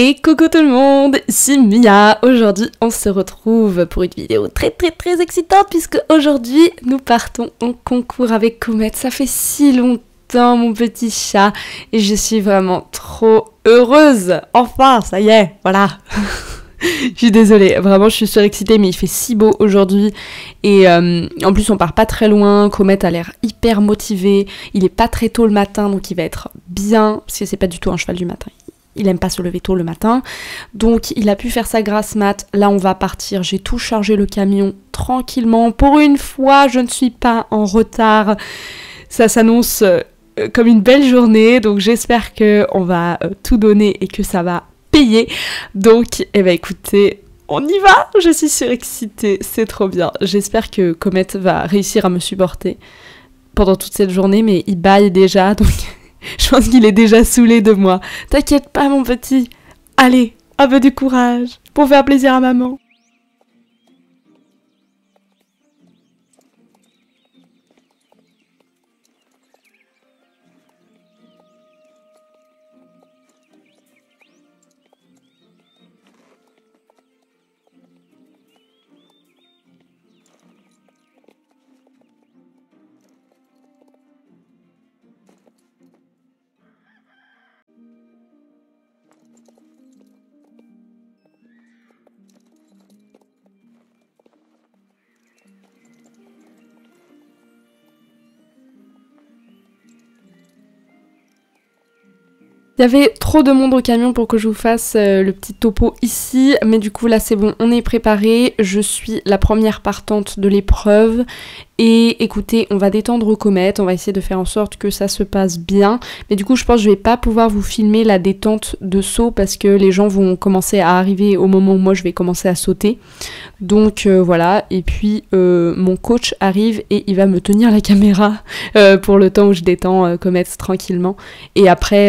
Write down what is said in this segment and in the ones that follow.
Et coucou tout le monde, c'est Mia. Aujourd'hui on se retrouve pour une vidéo très excitante puisque aujourd'hui nous partons en concours avec Comet. Ça fait si longtemps mon petit chat et je suis vraiment trop heureuse. Enfin ça y est, voilà. Je suis désolée, vraiment je suis surexcitée mais il fait si beau aujourd'hui et en plus on part pas très loin. Comet a l'air hyper motivé, il est pas très tôt le matin donc il va être bien parce que c'est pas du tout un cheval du matin. Il aime pas se lever tôt le matin, donc il a pu faire sa grasse mat. Là on va partir, j'ai tout chargé le camion tranquillement. Pour une fois je ne suis pas en retard, ça s'annonce comme une belle journée, donc j'espère qu'on va tout donner et que ça va payer. Donc eh ben écoutez, on y va, je suis surexcitée, c'est trop bien. J'espère que Comet va réussir à me supporter pendant toute cette journée, mais il bâille déjà, donc... Je pense qu'il est déjà saoulé de moi. T'inquiète pas mon petit. Allez, un peu de courage pour faire plaisir à maman. Il y avait trop de monde au camion pour que je vous fasse le petit topo ici, mais du coup là c'est bon, on est préparé, je suis la première partante de l'épreuve. Et écoutez, on va détendre Comet, on va essayer de faire en sorte que ça se passe bien. Mais du coup, je pense que je vais pas pouvoir vous filmer la détente de saut parce que les gens vont commencer à arriver au moment où moi je vais commencer à sauter. Donc voilà, et puis mon coach arrive et il va me tenir la caméra pour le temps où je détends Comet tranquillement. Et après,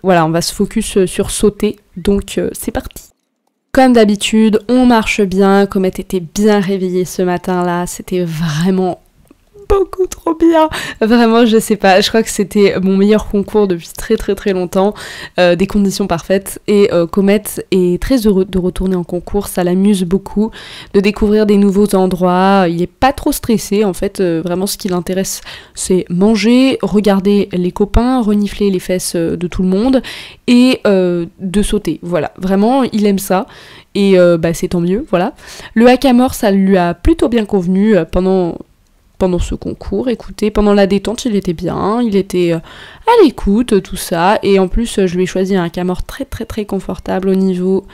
voilà, on va se focus sur sauter. Donc c'est parti. Comme d'habitude, on marche bien. Comet était bien réveillé ce matin-là. C'était vraiment beaucoup trop bien. Vraiment, je sais pas. Je crois que c'était mon meilleur concours depuis très longtemps. Des conditions parfaites. Et Comet est très heureux de retourner en concours. Ça l'amuse beaucoup de découvrir des nouveaux endroits. Il est pas trop stressé. En fait, vraiment, ce qui l'intéresse, c'est manger, regarder les copains, renifler les fesses de tout le monde et de sauter. Voilà. Vraiment, il aime ça. Et bah, c'est tant mieux. Voilà. Le hackamore, ça lui a plutôt bien convenu pendant ce concours. Écoutez, pendant la détente, il était bien, il était à l'écoute, tout ça. Et en plus, je lui ai choisi un hackamore très confortable au niveau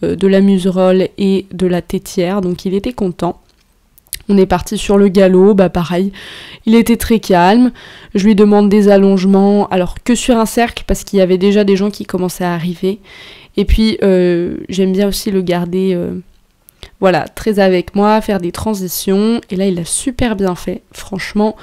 de la muserolle et de la tétière, donc il était content. On est parti sur le galop, bah pareil, il était très calme. Je lui demande des allongements, alors que sur un cercle, parce qu'il y avait déjà des gens qui commençaient à arriver. Et puis, j'aime bien aussi le garder... Voilà, très avec moi, faire des transitions. Et là, il a super bien fait. Franchement,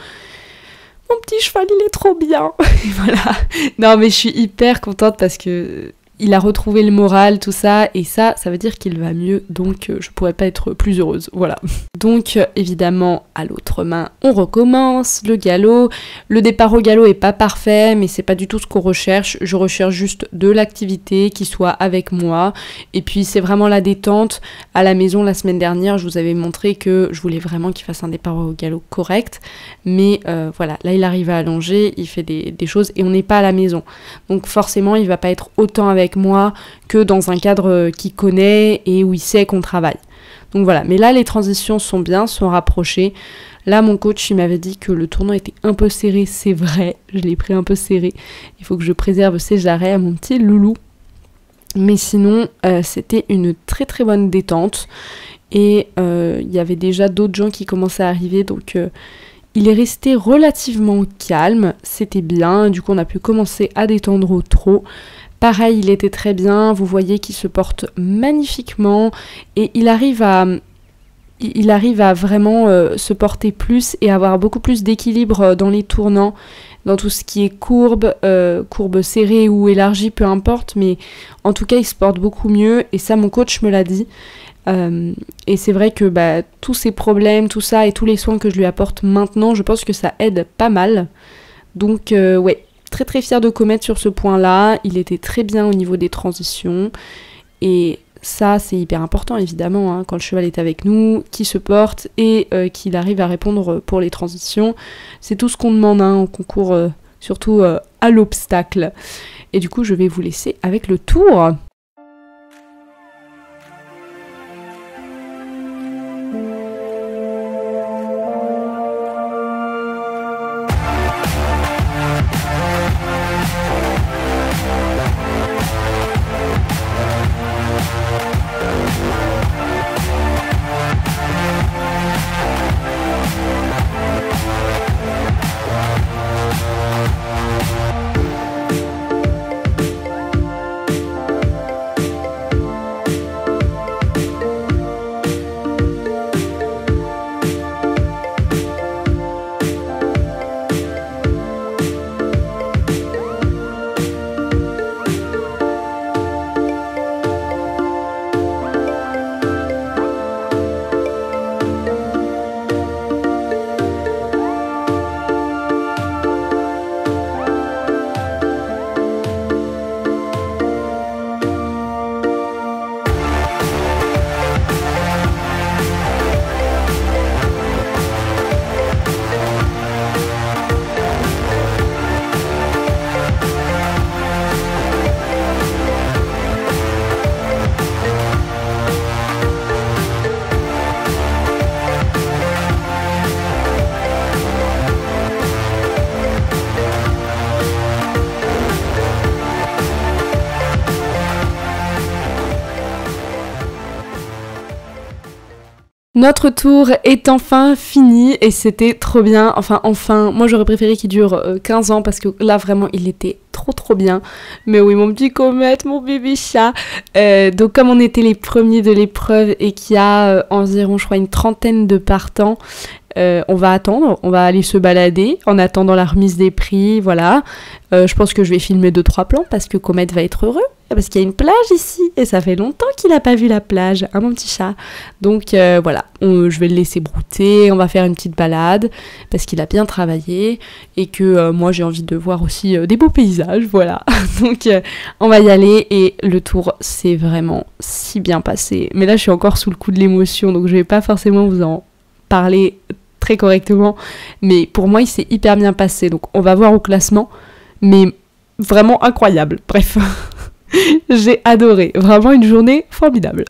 mon petit cheval, il est trop bien. Voilà. Non, mais je suis hyper contente parce que il a retrouvé le moral, tout ça. Et ça veut dire qu'il va mieux. Donc, je pourrais pas être plus heureuse. Voilà. Donc, évidemment, à l'autre main, on recommence le galop. Le départ au galop est pas parfait, mais c'est pas du tout ce qu'on recherche. Je recherche juste de l'activité qui soit avec moi. Et puis, c'est vraiment la détente. À la maison, la semaine dernière, je vous avais montré que je voulais vraiment qu'il fasse un départ au galop correct. Mais voilà, là, il arrive à allonger, il fait des choses et on n'est pas à la maison. Donc, forcément, il va pas être autant avec moi que dans un cadre qu'il connaît et où il sait qu'on travaille. Donc voilà, mais là les transitions sont bien, sont rapprochées. Là mon coach il m'avait dit que le tournant était un peu serré, c'est vrai, je l'ai pris un peu serré. Il faut que je préserve ses arrêts à mon petit loulou. Mais sinon c'était une très bonne détente. Et il y avait déjà d'autres gens qui commençaient à arriver, donc il est resté relativement calme, c'était bien. Du coup on a pu commencer à détendre au trot. Pareil, il était très bien, vous voyez qu'il se porte magnifiquement et il arrive à vraiment se porter plus et avoir beaucoup plus d'équilibre dans les tournants, dans tout ce qui est courbe serrée ou élargie, peu importe, mais en tout cas il se porte beaucoup mieux et ça mon coach me l'a dit. Et c'est vrai que bah, tous ces problèmes, tout ça et tous les soins que je lui apporte maintenant, je pense que ça aide pas mal. Donc ouais. très très fière de Comet sur ce point-là, il était très bien au niveau des transitions, et ça c'est hyper important évidemment, hein, quand le cheval est avec nous, qu'il se porte et qu'il arrive à répondre pour les transitions. C'est tout ce qu'on demande en concours, surtout à l'obstacle. Et du coup je vais vous laisser avec le tour. Notre tour est enfin fini et c'était trop bien, enfin, moi j'aurais préféré qu'il dure 15 ans parce que là vraiment il était trop bien. Mais oui, mon petit Comet, mon bébé chat. Donc comme on était les premiers de l'épreuve et qu'il y a environ je crois une trentaine de partants, on va attendre, on va aller se balader en attendant la remise des prix, voilà. Je pense que je vais filmer 2-3 plans parce que Comet va être heureux, parce qu'il y a une plage ici et ça fait longtemps qu'il n'a pas vu la plage, hein, mon petit chat. Donc voilà, je vais le laisser brouter, on va faire une petite balade parce qu'il a bien travaillé et que moi j'ai envie de voir aussi des beaux paysages, voilà. Donc on va y aller et le tour s'est vraiment si bien passé. Mais là je suis encore sous le coup de l'émotion, donc je vais pas forcément vous en parler très correctement, mais pour moi il s'est hyper bien passé, donc on va voir au classement, mais vraiment incroyable, bref. J'ai adoré, vraiment une journée formidable.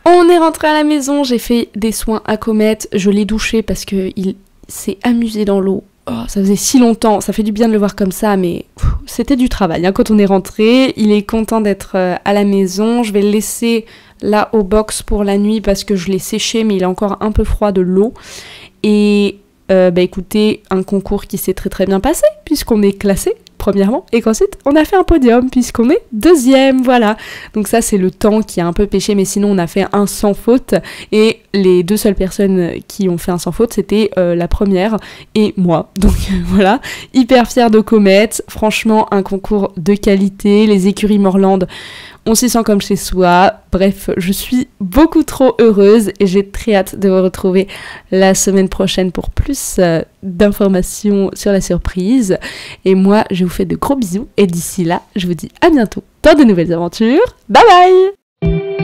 On est rentré à la maison, j'ai fait des soins à Comet, je l'ai douché parce qu'il s'est amusé dans l'eau. Oh, ça faisait si longtemps, ça fait du bien de le voir comme ça, mais c'était du travail hein, quand on est rentré. Il est content d'être à la maison, je vais le laisser là au box pour la nuit parce que je l'ai séché, mais il est encore un peu froid de l'eau. Et écoutez, un concours qui s'est très très bien passé puisqu'on est classé premièrement, et qu'ensuite on a fait un podium puisqu'on est deuxième, voilà. Donc ça c'est le temps qui a un peu pêché, mais sinon on a fait un sans faute, et les deux seules personnes qui ont fait un sans faute c'était la première et moi. Donc voilà, hyper fière de Comet, franchement un concours de qualité, les écuries Morland, on s'y sent comme chez soi. Bref, je suis beaucoup trop heureuse et j'ai très hâte de vous retrouver la semaine prochaine pour plus d'informations sur la surprise. Et moi, je vous fais de gros bisous et d'ici là, je vous dis à bientôt dans de nouvelles aventures. Bye bye!